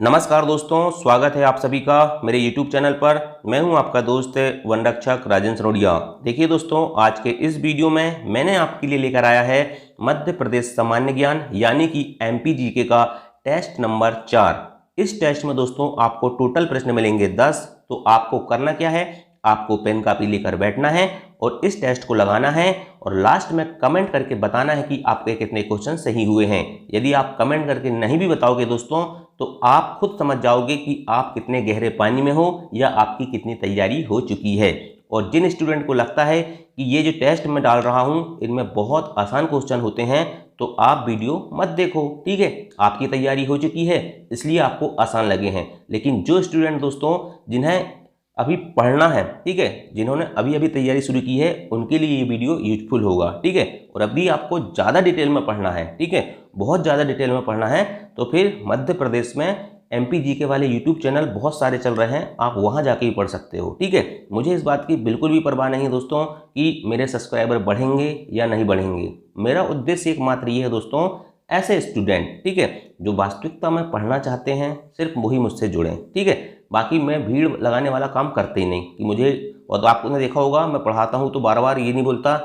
नमस्कार दोस्तों, स्वागत है आप सभी का मेरे YouTube चैनल पर। मैं हूं आपका दोस्त वन रक्षक राजेंद्र सनोडिया। देखिए दोस्तों, आज के इस वीडियो में मैंने आपके लिए लेकर आया है मध्य प्रदेश सामान्य ज्ञान यानी कि MP GK का टेस्ट नंबर 4। इस टेस्ट में दोस्तों आपको टोटल प्रश्न मिलेंगे 10। तो आपको करना क्या है, आपको पेन कापी लेकर बैठना है और इस टेस्ट को लगाना है और लास्ट में कमेंट करके बताना है कि आपके कितने क्वेश्चन सही हुए हैं। यदि आप कमेंट करके नहीं भी बताओगे दोस्तों तो आप खुद समझ जाओगे कि आप कितने गहरे पानी में हो या आपकी कितनी तैयारी हो चुकी है। और जिन स्टूडेंट को लगता है कि ये जो टेस्ट मैं डाल रहा हूँ इनमें बहुत आसान क्वेश्चन होते हैं तो आप वीडियो मत देखो, ठीक है। आपकी तैयारी हो चुकी है इसलिए आपको आसान लगे हैं। लेकिन जो स्टूडेंट दोस्तों जिन्हें अभी पढ़ना है, ठीक है, जिन्होंने अभी अभी तैयारी शुरू की है उनके लिए ये वीडियो यूजफुल होगा, ठीक है। और अभी आपको ज़्यादा डिटेल में पढ़ना है, ठीक है, बहुत ज़्यादा डिटेल में पढ़ना है तो फिर मध्य प्रदेश में MP GK वाले यूट्यूब चैनल बहुत सारे चल रहे हैं, आप वहाँ जाके ही पढ़ सकते हो, ठीक है। मुझे इस बात की बिल्कुल भी परवाह नहीं है दोस्तों कि मेरे सब्सक्राइबर बढ़ेंगे या नहीं बढ़ेंगे। मेरा उद्देश्य एकमात्र ये है दोस्तों, ऐसे स्टूडेंट, ठीक है, जो वास्तविकता में पढ़ना चाहते हैं सिर्फ वही मुझसे जुड़ें, ठीक है। बाकी मैं भीड़ लगाने वाला काम करते ही नहीं कि मुझे, और तो आपने देखा होगा मैं पढ़ाता हूँ तो बार बार ये नहीं बोलता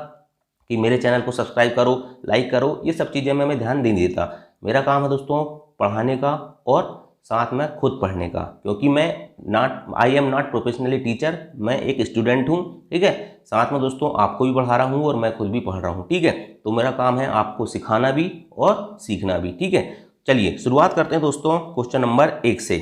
कि मेरे चैनल को सब्सक्राइब करो, लाइक करो, ये सब चीज़ें मैं ध्यान नहीं देता। मेरा काम है दोस्तों पढ़ाने का और साथ में खुद पढ़ने का, क्योंकि I am not professionally teacher, मैं एक स्टूडेंट हूँ, ठीक है। साथ में दोस्तों आपको भी पढ़ा रहा हूँ और मैं खुद भी पढ़ रहा हूँ, ठीक है। तो मेरा काम है आपको सिखाना भी और सीखना भी, ठीक है। चलिए शुरुआत करते हैं दोस्तों क्वेश्चन नंबर 1 से।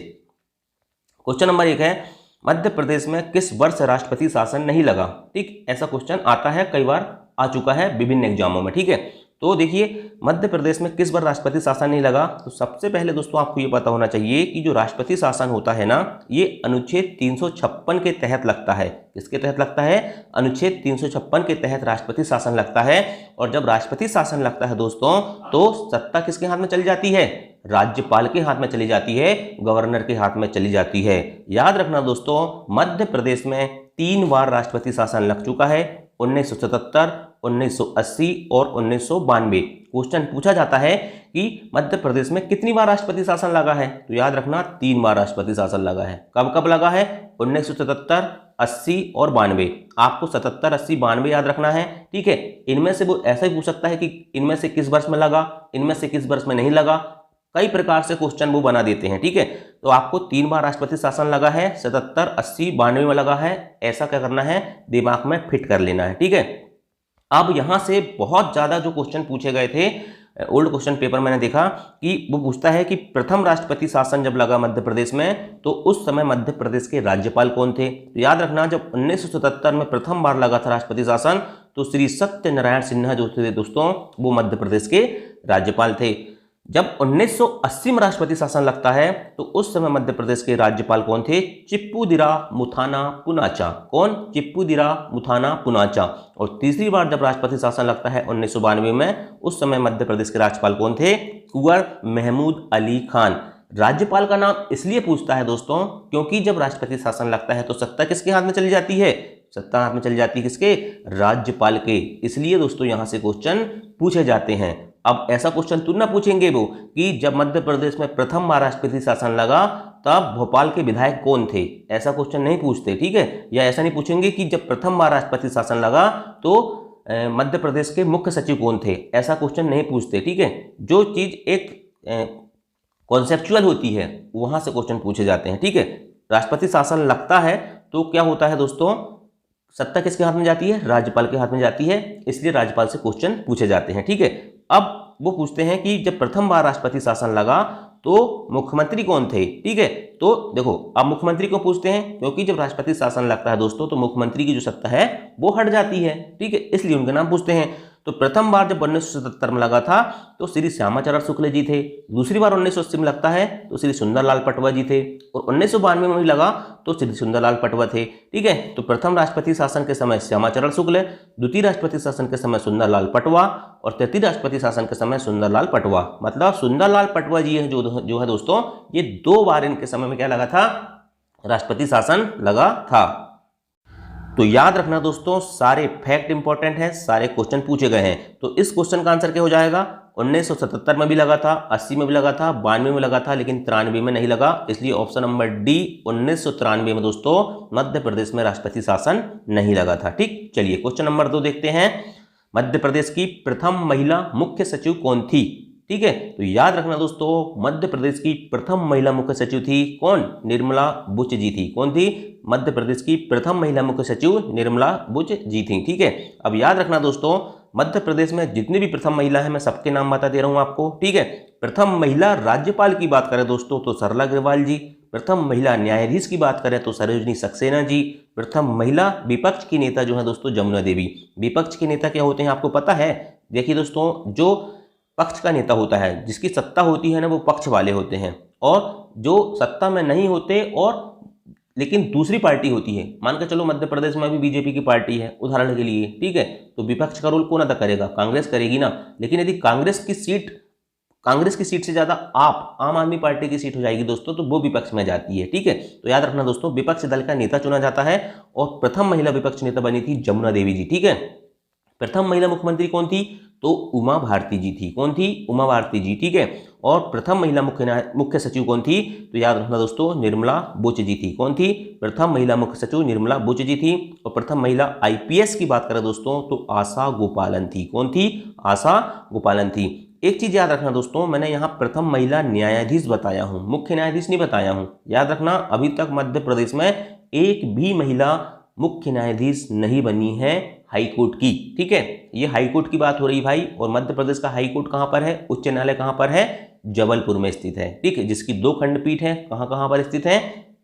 क्वेश्चन नंबर 1 है, मध्य प्रदेश में किस वर्ष राष्ट्रपति शासन नहीं लगा? ठीक, ऐसा क्वेश्चन आता है, कई बार आ चुका है विभिन्न एग्जामों में, ठीक है। तो देखिए मध्य प्रदेश में किस बार राष्ट्रपति शासन नहीं लगा, तो सबसे पहले दोस्तों आपको ये पता होना चाहिए कि जो राष्ट्रपति शासन होता है ना, ये अनुच्छेद 356 के तहत लगता है। किसके तहत लगता है? अनुच्छेद 356 के तहत राष्ट्रपति शासन लगता है। और जब राष्ट्रपति शासन लगता है दोस्तों तो सत्ता किसके हाथ में चली जाती है? राज्यपाल के हाथ में चली जाती है, गवर्नर के हाथ में चली जाती है। याद रखना दोस्तों, मध्य प्रदेश में 3 बार राष्ट्रपति शासन लग चुका है, 1977, 1980 और 1992। क्वेश्चन पूछा जाता है कि मध्य प्रदेश में कितनी बार राष्ट्रपति शासन लगा है, तो याद रखना 3 बार राष्ट्रपति शासन लगा है। कब कब लगा है? 1977, 80 और 92। आपको 77, 80, 92 याद रखना है, ठीक है। इनमें से वो ऐसा ही पूछ सकता है कि इनमें से किस वर्ष में लगा, इनमें से किस वर्ष में नहीं लगा, कई प्रकार से क्वेश्चन वो बना देते हैं, ठीक है। तो आपको 3 बार राष्ट्रपति शासन लगा है, 77, 80, 92 में लगा है, ऐसा क्या करना है, दिमाग में फिट कर लेना है, ठीक है। अब यहां से बहुत ज्यादा जो क्वेश्चन पूछे गए थे, ओल्ड क्वेश्चन पेपर मैंने देखा कि वो पूछता है कि प्रथम राष्ट्रपति शासन जब लगा मध्य प्रदेश में तो उस समय मध्य प्रदेश के राज्यपाल कौन थे? तो याद रखना, जब 1977 में प्रथम बार लगा था राष्ट्रपति शासन तो श्री सत्यनारायण सिन्हा जो थे दोस्तों वो मध्य प्रदेश के राज्यपाल थे। जब 1980 में राष्ट्रपति शासन लगता है तो उस समय मध्य प्रदेश के राज्यपाल कौन थे? चिप्पूदिरा मुथाना पुनाचा। कौन? चिप्पूदिरा मुथाना पुनाचा। और तीसरी बार जब राष्ट्रपति शासन लगता है 1992 में, उस समय मध्य प्रदेश के राज्यपाल कौन थे? कुंवर महमूद अली खान। राज्यपाल का नाम इसलिए पूछता है दोस्तों क्योंकि जब राष्ट्रपति शासन लगता है तो सत्ता किसके हाथ में चली जाती है? सत्ता हाथ में चली जाती है किसके? राज्यपाल के। इसलिए दोस्तों यहां से क्वेश्चन पूछे जाते हैं। अब ऐसा क्वेश्चन तुम ना पूछेंगे वो कि जब मध्य प्रदेश में प्रथम बार राष्ट्रपति शासन लगा तब भोपाल के विधायक कौन थे, ऐसा क्वेश्चन नहीं पूछते, ठीक है। या ऐसा नहीं पूछेंगे कि जब प्रथम बार राष्ट्रपति शासन लगा तो मध्य प्रदेश के मुख्य सचिव कौन थे, ऐसा क्वेश्चन नहीं पूछते, ठीक है। जो चीज एक कॉन्सेप्चुअल होती है वहां से क्वेश्चन पूछे जाते हैं, ठीक है। राष्ट्रपति शासन लगता है तो क्या होता है दोस्तों, सत्ता किसके हाथ में जाती है? राज्यपाल के हाथ में जाती है, इसलिए राज्यपाल से क्वेश्चन पूछे जाते हैं, ठीक है। अब वो पूछते हैं कि जब प्रथम बार राष्ट्रपति शासन लगा तो मुख्यमंत्री कौन थे, ठीक है। तो देखो अब मुख्यमंत्री को पूछते हैं क्योंकि जब राष्ट्रपति शासन लगता है दोस्तों तो मुख्यमंत्री की जो सत्ता है वो हट जाती है, ठीक है, इसलिए उनका नाम पूछते हैं। तो प्रथम बार जब 1977 में लगा था तो श्री श्यामाचरण शुक्ल जी थे, दूसरी बार 1980 में लगता है तो श्री सुंदरलाल पटवा जी थे, और 1992 में भी लगा तो श्री सुंदरलाल पटवा थे, ठीक है। तो प्रथम राष्ट्रपति शासन के समय श्यामाचरण शुक्ल, द्वितीय राष्ट्रपति शासन के समय सुंदरलाल पटवा और तृतीय राष्ट्रपति शासन के समय सुंदरलाल पटवा। मतलब सुंदरलाल पटवा जी जो है दोस्तों, ये 2 बार इनके समय में क्या लगा था? राष्ट्रपति शासन लगा था। तो याद रखना दोस्तों, सारे फैक्ट इंपॉर्टेंट हैं, सारे क्वेश्चन पूछे गए हैं। तो इस क्वेश्चन का आंसर क्या हो जाएगा? 1977 में भी लगा था, 80 में भी लगा था, 92 में लगा था, लेकिन 93 में नहीं लगा। इसलिए ऑप्शन नंबर डी 1993 में दोस्तों मध्य प्रदेश में राष्ट्रपति शासन नहीं लगा था। ठीक, चलिए क्वेश्चन नंबर 2 देखते हैं। मध्य प्रदेश की प्रथम महिला मुख्य सचिव कौन थी? ठीक है, तो याद रखना दोस्तों, मध्य प्रदेश की प्रथम महिला मुख्य सचिव थी कौन? निर्मला बुच जी थी। कौन थी? मध्य प्रदेश की प्रथम महिला मुख्य सचिव निर्मला बुच जी थी। ठीक है, अब याद रखना दोस्तों, मध्य प्रदेश में जितनी भी प्रथम महिला है मैं सबके नाम बता दे रहा हूं आपको। ठीक है, प्रथम महिला राज्यपाल की बात करें दोस्तों तो सरला अग्रवाल जी। प्रथम महिला न्यायाधीश की बात करें तो सरोजिनी सक्सेना जी। प्रथम महिला विपक्ष की नेता जो है दोस्तों जमुना देवी। विपक्ष के नेता क्या होते हैं आपको पता है? देखिए दोस्तों, जो पक्ष का नेता होता है, जिसकी सत्ता होती है ना, वो पक्ष वाले होते हैं, और जो सत्ता में नहीं होते और लेकिन दूसरी पार्टी होती है, मान के चलो मध्य प्रदेश में भी बीजेपी की पार्टी है उदाहरण के लिए। ठीक है, तो विपक्ष का रोल कौन अदा करेगा? कांग्रेस करेगी ना। लेकिन यदि कांग्रेस की सीट से ज्यादा आम आदमी पार्टी की सीट हो जाएगी दोस्तों, तो वो विपक्ष में जाती है। ठीक है, तो याद रखना दोस्तों, विपक्ष दल का नेता चुना जाता है और प्रथम महिला विपक्ष नेता बनी थी जमुना देवी जी। ठीक है, प्रथम महिला मुख्यमंत्री कौन थी? तो उमा भारती जी थी। कौन थी? उमा भारती जी। ठीक है, और प्रथम महिला मुख्य सचिव कौन थी? तो याद रखना दोस्तों, निर्मला बुच जी थी। कौन थी? प्रथम महिला मुख्य सचिव निर्मला बुच जी थी। और प्रथम महिला आईपीएस की बात करें दोस्तों तो आशा गोपालन थी। कौन थी? आशा गोपालन थी। एक चीज याद रखना दोस्तों, मैंने यहाँ प्रथम महिला न्यायाधीश बताया हूँ, मुख्य न्यायाधीश नहीं बताया हूँ। याद रखना, अभी तक मध्य प्रदेश में एक भी महिला मुख्य न्यायाधीश नहीं बनी है हाईकोर्ट की। ठीक है, ये हाईकोर्ट की बात हो रही भाई, और मध्य प्रदेश का हाईकोर्ट कहां पर है? उच्च न्यायालय कहां पर है? जबलपुर में स्थित है। ठीक है, जिसकी 2 खंडपीठ है। कहां पर स्थित है?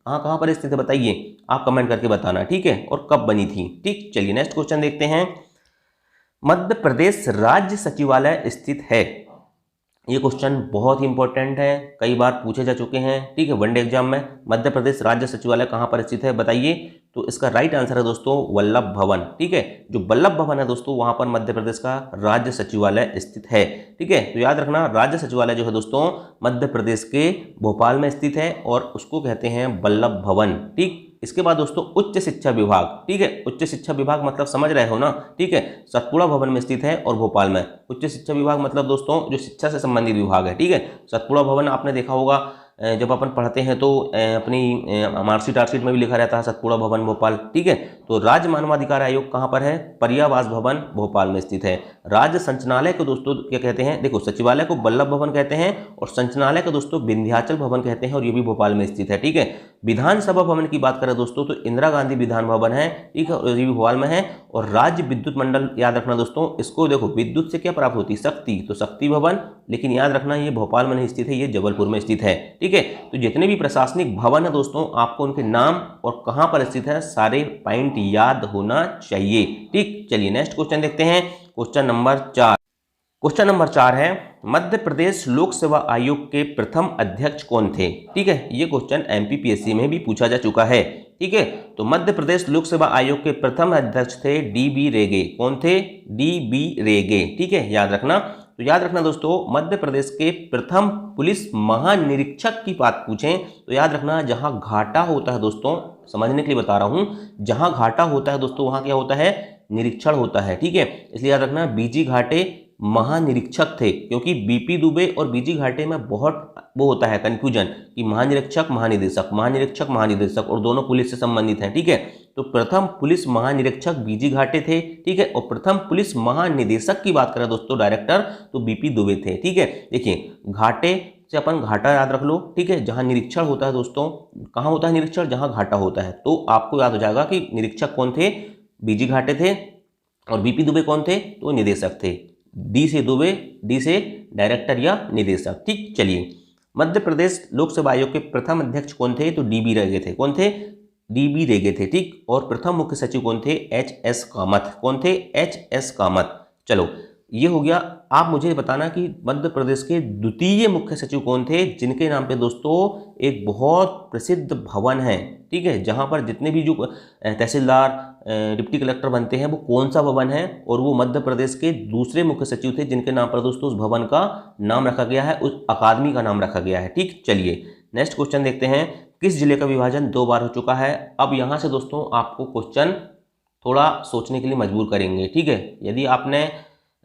कहां पर स्थित है बताइए, आप कमेंट करके बताना। ठीक है, और कब बनी थी? ठीक, चलिए नेक्स्ट क्वेश्चन देखते हैं। मध्य प्रदेश राज्य सचिवालय स्थित है। ये क्वेश्चन बहुत ही इंपॉर्टेंट है, कई बार पूछे जा चुके हैं। ठीक है, वनडे एग्जाम में। मध्य प्रदेश राज्य सचिवालय कहां पर स्थित है बताइए? तो इसका राइट आंसर है दोस्तों वल्लभ भवन। ठीक है, जो वल्लभ भवन है दोस्तों, वहां पर मध्य प्रदेश का राज्य सचिवालय स्थित है। ठीक है, तो याद रखना, राज्य सचिवालय जो है दोस्तों मध्य प्रदेश के भोपाल में स्थित है और उसको कहते हैं वल्लभ भवन। ठीक, इसके बाद दोस्तों उच्च शिक्षा विभाग। ठीक है, उच्च शिक्षा विभाग मतलब समझ रहे हो ना? ठीक है, सतपुड़ा भवन में स्थित है और भोपाल में। उच्च शिक्षा विभाग मतलब दोस्तों जो शिक्षा से संबंधित विभाग है। ठीक है, सतपुड़ा भवन आपने देखा होगा, जब अपन पढ़ते हैं तो अपनी मार्कशीट में भी लिखा रहता है सतपुड़ा भवन भोपाल। ठीक है, तो राज्य मानवाधिकार आयोग कहाँ पर है? पर्यावास भवन भोपाल में स्थित है। राज्य संचालनालय को दोस्तों क्या कहते हैं? देखो, सचिवालय को वल्लभ भवन कहते हैं और संचालनालय को दोस्तों विंध्याचल भवन कहते हैं, और ये भी भोपाल में स्थित है। ठीक है, विधानसभा भवन की बात करें दोस्तों तो इंदिरा गांधी विधान भवन है। ठीक है, और ये भी भोपाल में है। और राज्य विद्युत मंडल, याद रखना दोस्तों, इसको देखो, विद्युत से क्या प्राप्त होती है? शक्ति, तो शक्ति भवन। लेकिन याद रखना, ये भोपाल में नहीं स्थित है, ये जबलपुर में स्थित है। ठीक है, तो जितने भी प्रशासनिक भवन है दोस्तों, आपको उनके नाम और कहां पर स्थित है सारे पॉइंट याद होना चाहिए। ठीक, चलिए नेक्स्ट क्वेश्चन देखते हैं। क्वेश्चन नंबर 4 है, मध्य प्रदेश लोक सेवा आयोग के प्रथम अध्यक्ष कौन थे? ठीक है, ये क्वेश्चन एमपीपीएससी में भी पूछा जा चुका है। ठीक है, तो मध्य प्रदेश लोक सेवा आयोग के प्रथम अध्यक्ष थे डीबी रेगे। कौन थे? डीबी रेगे। ठीक है, याद रखना। तो याद रखना दोस्तों, मध्य प्रदेश के प्रथम पुलिस महानिरीक्षक की बात पूछें तो याद रखना, जहां घाटा होता है दोस्तों, समझने के लिए बता रहा हूं, जहां घाटा होता है दोस्तों वहां क्या होता है? निरीक्षण होता है। ठीक है, इसलिए याद रखना, बीजी घाटे महानिरीक्षक थे, क्योंकि बीपी दुबे और बीजी घाटे में बहुत वो होता है कंफ्यूजन कि महानिरीक्षक महानिदेशक और दोनों पुलिस से संबंधित हैं। ठीक है, तो प्रथम पुलिस महानिरीक्षक बीजी घाटे थे। ठीक है, और प्रथम पुलिस महानिदेशक की बात करें दोस्तों डायरेक्टर, तो बीपी दुबे थे। ठीक है, देखिए, घाटे से अपन घाटा याद रख लो। ठीक है, जहां निरीक्षण होता है दोस्तों, कहां होता है निरीक्षण? जहां घाटा होता है। तो आपको याद हो जाएगा कि निरीक्षक कौन थे? बीजी घाटे थे। और बीपी दुबे कौन थे? तो निदेशक थे। डी से दुबे, डी से डायरेक्टर या निदेशक। ठीक, चलिए, मध्य प्रदेश लोक सेवा आयोग के प्रथम अध्यक्ष कौन थे? तो डीबी रेगे थे। कौन थे? डीबी रेगे थे। ठीक, और प्रथम मुख्य सचिव कौन थे? एचएस कामत। कौन थे? एचएस कामत। चलो, ये हो गया। आप मुझे बताना कि मध्य प्रदेश के द्वितीय मुख्य सचिव कौन थे, जिनके नाम पे दोस्तों एक बहुत प्रसिद्ध भवन है। ठीक है, जहां पर जितने भी जो तहसीलदार डिप्टी कलेक्टर बनते हैं, वो कौन सा भवन है? और वो मध्य प्रदेश के दूसरे मुख्य सचिव थे, जिनके नाम पर दोस्तों उस भवन का नाम रखा गया है, उस अकादमी का नाम रखा गया है। ठीक, चलिए नेक्स्ट क्वेश्चन देखते हैं। किस जिले का विभाजन 2 बार हो चुका है? अब यहां से दोस्तों आपको क्वेश्चन थोड़ा सोचने के लिए मजबूर करेंगे। ठीक है, यदि आपने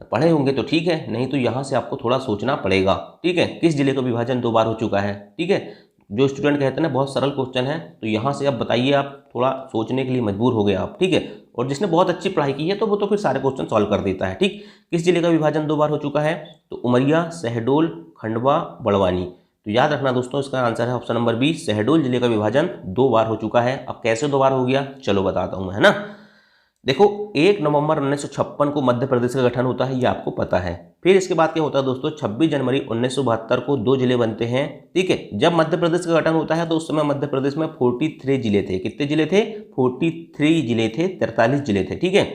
पढ़े होंगे तो ठीक है, नहीं तो यहाँ से आपको थोड़ा सोचना पड़ेगा। ठीक है, किस जिले का विभाजन 2 बार हो चुका है। ठीक है, जो स्टूडेंट कहते हैं ना बहुत सरल क्वेश्चन है, तो यहाँ से आप बताइए, आप थोड़ा सोचने के लिए मजबूर हो गए आप। ठीक है, और जिसने बहुत अच्छी पढ़ाई की है तो वो तो फिर सारे क्वेश्चन सॉल्व कर देता है। ठीक, किस जिले का विभाजन 2 बार हो चुका है, तो उमरिया, शहडोल, खंडवा, बड़वानी। तो याद रखना दोस्तों, इसका आंसर है ऑप्शन नंबर बी, शहडोल जिले का विभाजन 2 बार हो चुका है। अब कैसे 2 बार हो गया, चलो बताता हूँ मैं, है ना। देखो, 1 नवंबर 1956 को मध्य प्रदेश का गठन होता है, ये आपको पता है। फिर इसके बाद क्या होता है दोस्तों, 26 जनवरी 1972 को 2 जिले बनते हैं। ठीक है, जब मध्य प्रदेश का गठन होता है तो उस समय मध्य प्रदेश में 43 जिले थे। कितने जिले थे, 43 जिले थे, 43 जिले थे। ठीक है,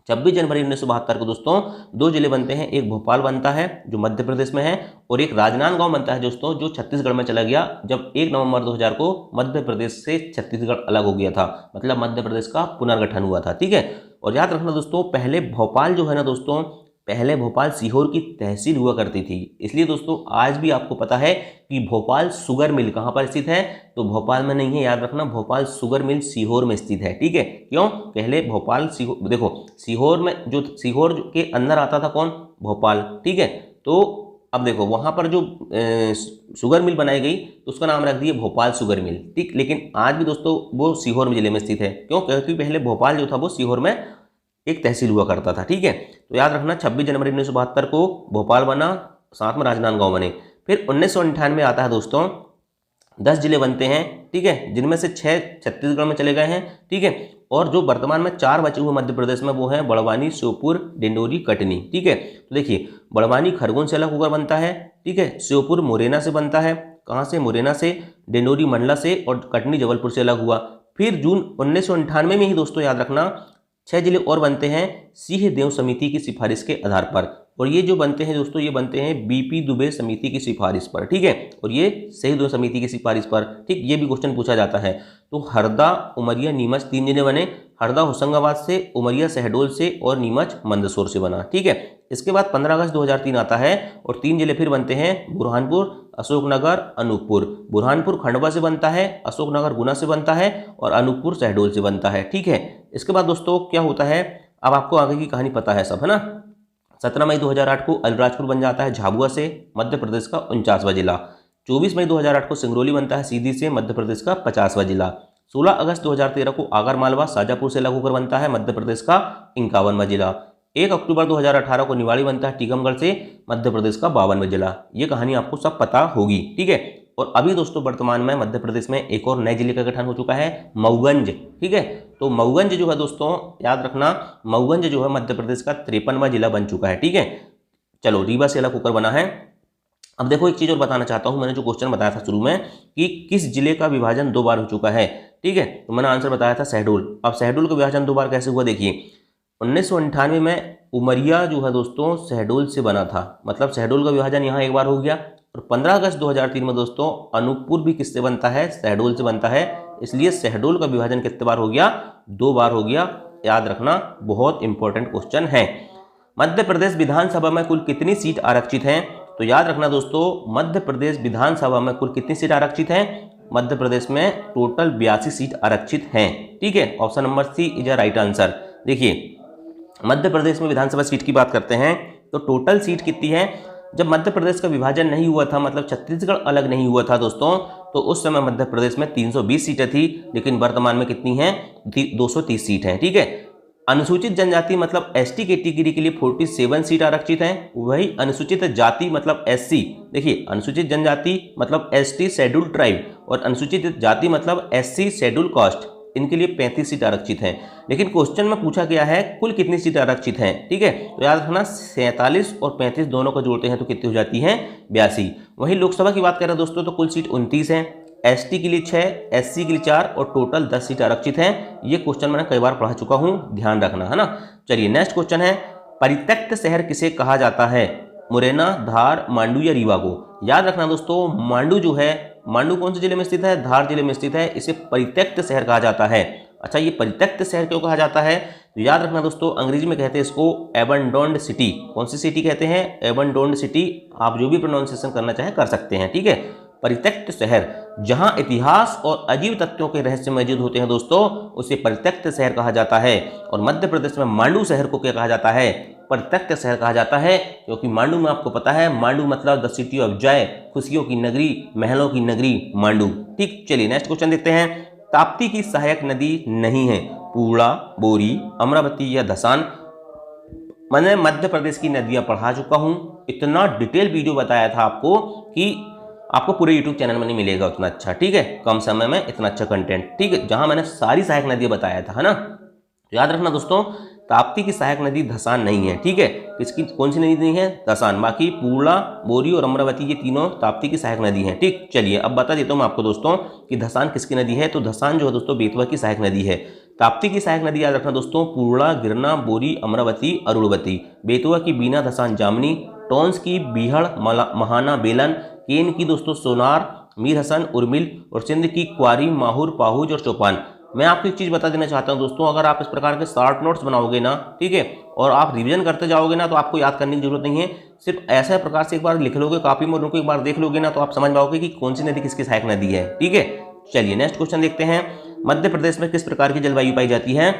26 जनवरी 1972 को दोस्तों 2 जिले बनते हैं। एक भोपाल बनता है जो मध्य प्रदेश में है, और एक राजनांदगांव बनता है दोस्तों, जो छत्तीसगढ़ में चला गया जब 1 नवंबर 2000 को मध्य प्रदेश से छत्तीसगढ़ अलग हो गया था, मतलब मध्य प्रदेश का पुनर्गठन हुआ था। ठीक है, और याद रखना दोस्तों, पहले भोपाल जो है ना दोस्तों, पहले भोपाल सीहोर की तहसील हुआ करती थी। इसलिए दोस्तों आज भी आपको पता है कि भोपाल शुगर मिल कहाँ पर स्थित है, तो भोपाल में नहीं है, याद रखना, भोपाल शुगर मिल सीहोर में स्थित है। ठीक है, क्यों, पहले भोपाल सीहोर, देखो सीहोर में जो सीहोर के अंदर आता था कौन, भोपाल। ठीक है, तो अब देखो वहाँ पर जो शुगर मिल बनाई गई तो उसका नाम रख दिए भोपाल शुगर मिल। ठीक, लेकिन आज भी दोस्तों वो सीहोर जिले में स्थित है। क्यों, क्योंकि पहले भोपाल जो था वो सीहोर में एक तहसील हुआ करता था। ठीक है, तो याद रखना 26 जनवरी 1972 को भोपाल बना, साथ में राजनांदगांव बने। फिर 1998 आता है दोस्तों, 10 जिले बनते हैं। ठीक है, जिनमें से 6 छत्तीसगढ़ में चले गए हैं। ठीक है, और जो वर्तमान में 4 बचे हुए मध्य प्रदेश में वो हैं बड़वानी, श्योपुर, डिंडोरी, कटनी। ठीक है, तो देखिए बड़वानी खरगोन से अलग होकर बनता है। ठीक है, श्योपुर मुरैना से बनता है, कहाँ से, मुरैना से, डिंडोरी मंडला से, और कटनी जबलपुर से अलग हुआ। फिर जून 1998 में ही दोस्तों याद रखना 6 जिले और बनते हैं सिंहदेव समिति की सिफारिश के आधार पर, और ये जो बनते हैं दोस्तों, ये बनते हैं बीपी दुबे समिति की सिफारिश पर। ठीक है, और ये सिंहदेव समिति की सिफारिश पर। ठीक, ये भी क्वेश्चन पूछा जाता है। तो हरदा, उमरिया, नीमच 3 जिले बने। हरदा होशंगाबाद से, उमरिया शहडोल से, और नीमच मंदसौर से बना। ठीक है, इसके बाद 15 अगस्त 2003 आता है और 3 जिले फिर बनते हैं, बुरहानपुर, अशोकनगर, अनूपपुर। बुरहानपुर खंडवा से बनता है, अशोकनगर गुना से बनता है, और अनूपपुर शहडोल से बनता है। ठीक है, इसके बाद दोस्तों क्या होता है, अब आपको आगे की कहानी पता है सब, है ना। 17 मई 2008 को अलीराजपुर बन जाता है झाबुआ से, मध्य प्रदेश का 49वां जिला। 24 मई 2008 को सिंगरौली बनता है सीधी से, मध्य प्रदेश का 50वां जिला। 16 अगस्त 2013 को आगर मालवा शाजापुर से अलग होकर बनता है, मध्य प्रदेश का 51वां जिला। 1 अक्टूबर 2018 को निवाड़ी बनता है टीकमगढ़ से, मध्य प्रदेश का 52वां जिला। ये कहानी आपको सब पता होगी। ठीक है, और अभी दोस्तों वर्तमान में मध्य प्रदेश में एक और नए जिले का गठन हो चुका है, मऊगंज। ठीक है, तो मऊगंज जो है दोस्तों याद रखना, मऊगंज जो है मध्य प्रदेश का 53वां जिला बन चुका है। ठीक है, चलो रीवा से अलग होकर बना है। अब देखो एक चीज़ और बताना चाहता हूँ, मैंने जो क्वेश्चन बताया था शुरू में कि किस जिले का विभाजन 2 बार हो चुका है। ठीक है, तो मैंने आंसर बताया था शहडोल। अब शहडोल का विभाजन 2 बार कैसे हुआ, देखिए 1998 में उमरिया जो है दोस्तों शहडोल से बना था, मतलब शहडोल का विभाजन यहाँ एक बार हो गया। और 15 अगस्त 2003 में दोस्तों अनूपपुर भी किससे बनता है, शहडोल से बनता है। इसलिए शहडोल का विभाजन कितने बार हो गया, 2 बार हो गया। याद रखना, बहुत इंपॉर्टेंट क्वेश्चन है। मध्य प्रदेश विधानसभा में कुल कितनी सीट आरक्षित हैं, तो याद रखना दोस्तों, मध्य प्रदेश विधानसभा में कुल कितनी सीट आरक्षित हैं, मध्य प्रदेश में टोटल 82 सीट आरक्षित हैं। ठीक है, option number C is a right answer. देखिए मध्य प्रदेश में विधानसभा सीट की बात करते हैं तो टोटल सीट कितनी है, जब मध्य प्रदेश का विभाजन नहीं हुआ था, मतलब छत्तीसगढ़ अलग नहीं हुआ था दोस्तों, तो उस समय मध्य प्रदेश में 320 सीटें थी, लेकिन वर्तमान में कितनी हैं, 230 सीट हैं। ठीक है, अनुसूचित जनजाति मतलब एसटी कैटेगरी के लिए 47 सीट आरक्षित हैं। वही अनुसूचित जाति मतलब एससी, देखिए अनुसूचित जनजाति मतलब एसटी शेड्यूल ट्राइब, और अनुसूचित जाति मतलब एससी शेड्यूल कास्ट, इनके लिए 35 सीट आरक्षित हैं। लेकिन क्वेश्चन में पूछा गया है कुल कितनी सीट आरक्षित हैं। ठीक है, तो याद रखना 47 और 35 दोनों को जोड़ते हैं तो कितनी हो जाती हैं, 82। वहीं लोकसभा की बात करें दोस्तों तो कुल सीट 29 हैं, एसटी के लिए 6, एससी के लिए 4 और टोटल 10 सीट आरक्षित हैं। ये क्वेश्चन मैंने कई बार पढ़ा चुका हूँ, ध्यान रखना, है ना। चलिए नेक्स्ट क्वेश्चन है, परित्यक्त शहर किसे कहा जाता है, मुरैना, धार, मांडू या रीवा को। याद रखना दोस्तों, मांडू जो है, मांडू कौन से जिले में स्थित है, धार जिले में स्थित है, इसे परित्यक्त शहर कहा जाता है। अच्छा, ये परित्यक्त शहर क्यों कहा जाता है, तो याद रखना दोस्तों, अंग्रेजी में कहते हैं इसको एबंडोन्ड सिटी। कौन सी सिटी कहते हैं, एबंडोन्ड सिटी। आप जो भी प्रोनाउंसिएशन करना चाहें कर सकते हैं। ठीक है, परित्यक्त शहर जहां इतिहास और अजीब तथ्यों के रहस्य मौजूद होते हैं दोस्तों, उसे परित्यक्त शहर कहा जाता है। और मध्य प्रदेश में मांडू शहर को क्या कहा जाता है, परित्यक्त शहर कहा जाता है, क्योंकि मांडू में आपको पता है मांडू मतलब द सिटी ऑफ जॉय, खुशियों की नगरी, महलों की नगरी मांडू। ठीक, चलिए नेक्स्ट क्वेश्चन देखते हैं। ताप्ती की सहायक नदी नहीं है, पूर्णा, बोरी, अमरावती या धसान। मैंने मध्य प्रदेश की नदियां पढ़ा चुका हूं, इतना डिटेल वीडियो बताया था आपको कि आपको पूरे यूट्यूब चैनल में नहीं मिलेगा उतना अच्छा। ठीक है, कम समय में इतना अच्छा कंटेंट। ठीक है, जहां मैंने सारी सहायक नदियां बताया था, है ना। तो याद रखना दोस्तों, ताप्ती की सहायक नदी धसान नहीं है। ठीक है, किसकी कौन सी नदी नहीं है? धसान। बाकी पूर्णा, बोरी और अमरावती ये तीनों ताप्ती की सहायक नदी हैं। ठीक, चलिए अब बता देता हूँ आपको दोस्तों कि धसान किसकी नदी है। तो धसान जो है दोस्तों बेतवा की सहायक नदी है। ताप्ती की सहायक नदी याद रखना दोस्तों, पूर्णा, गिरना, बोरी, अमरावती, अरुणवती। बेतवा की बीना, धसान, जामनी। टोंस की बीहड़, महाना, बेलन। केन की दोस्तों सोनार, मीर हसन, उर्मिल। और सिंध की क्वारी, माहुर, पाहुज और चौपान। मैं आपको एक चीज़ बता देना चाहता हूं दोस्तों, अगर आप इस प्रकार के शॉर्ट नोट्स बनाओगे ना, ठीक है, और आप रिवीजन करते जाओगे ना, तो आपको याद करने की जरूरत नहीं है। सिर्फ ऐसे प्रकार से एक बार लिख लोगे कॉपी में, उनको एक बार देख लोगे ना, तो आप समझ पाओगे कि कौन सी नदी किसकी सहायक नदी है। ठीक है, चलिए नेक्स्ट क्वेश्चन देखते हैं। मध्य प्रदेश में किस प्रकार की जलवायु पाई जाती है?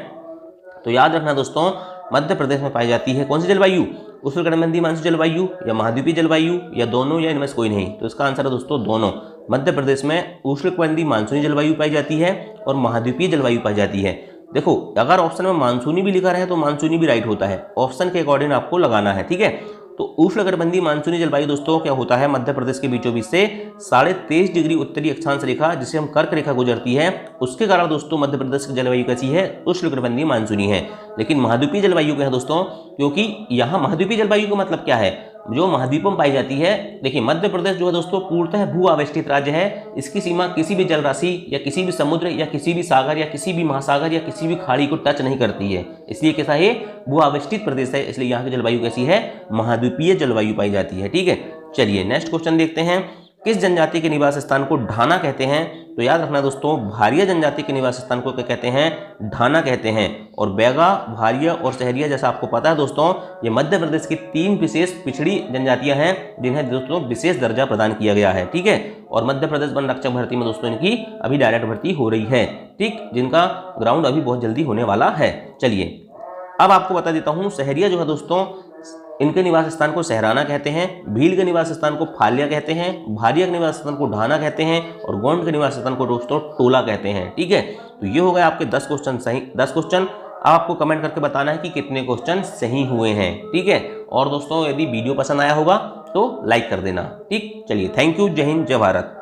तो याद रखना दोस्तों, मध्य प्रदेश में पाई जाती है कौन सी जलवायु? उष्णकटिबंधीय मानसून जलवायु या महाद्वीपीय जलवायु या दोनों या इनमें से कोई नहीं? तो इसका आंसर है दोस्तों दोनों। मध्य प्रदेश में उष्णकटिबंधीय मानसूनी जलवायु पाई जाती है और महाद्वीपीय जलवायु पाई जाती है। देखो, अगर ऑप्शन में मानसूनी भी लिखा रहे तो मानसूनी भी राइट होता है, ऑप्शन के अकॉर्डिंग आपको लगाना है। ठीक है, तो उष्णकटिबंधीय मानसूनी जलवायु दोस्तों क्या होता है? मध्य प्रदेश के बीचों बीच से 23.5 डिग्री उत्तरी अक्षांश रेखा, जिसे हम कर्क रेखा गुजरती है, उसके कारण दोस्तों मध्य प्रदेश की जलवायु कैसी है? उष्णकटिबंधीय मानसूनी है। लेकिन महाद्वीपीय जलवायु क्या है दोस्तों? क्योंकि यहाँ महाद्वीपीय जलवायु का मतलब क्या है? जो महाद्वीपों में पाई जाती है। देखिए, मध्य प्रदेश जो है दोस्तों पूर्णतः भू आवेष्टित राज्य है। इसकी सीमा किसी भी जल राशि या किसी भी समुद्र या किसी भी सागर या किसी भी महासागर या किसी भी खाड़ी को टच नहीं करती है, इसलिए कैसा है? भू आवेष्टित प्रदेश है, इसलिए यहाँ की जलवायु कैसी है? महाद्वीपीय जलवायु पाई जाती है। ठीक है, चलिए नेक्स्ट क्वेश्चन देखते हैं। किस जनजाति के निवास स्थान को ढाना कहते हैं? तो याद रखना दोस्तों, भारिया जनजाति के निवास स्थान को क्या कहते हैं? ढाना कहते हैं। और बैगा, भारिया और सहरिया, जैसा आपको पता है दोस्तों, ये मध्य प्रदेश की 3 विशेष पिछड़ी जनजातियां हैं, जिन्हें दोस्तों विशेष दर्जा प्रदान किया गया है। ठीक है, और मध्य प्रदेश वन रक्षक भर्ती में दोस्तों इनकी अभी डायरेक्ट भर्ती हो रही है। ठीक, जिनका ग्राउंड अभी बहुत जल्दी होने वाला है। चलिए अब आपको बता देता हूँ, सहरिया जो है दोस्तों, इनके निवास स्थान को सहराना कहते हैं, भील के निवास स्थान को फालिया कहते हैं, भारिया के निवास स्थान को ढाना कहते हैं और गोंड के निवास स्थान को दोस्तों टोला कहते हैं। ठीक है, तो ये हो गए आपके 10 क्वेश्चन सही। 10 क्वेश्चन अब आपको कमेंट करके बताना है कि कितने क्वेश्चन सही हुए हैं। ठीक है, और दोस्तों यदि वीडियो पसंद आया होगा तो लाइक कर देना। ठीक, चलिए थैंक यू, जय हिंद, जय भारत।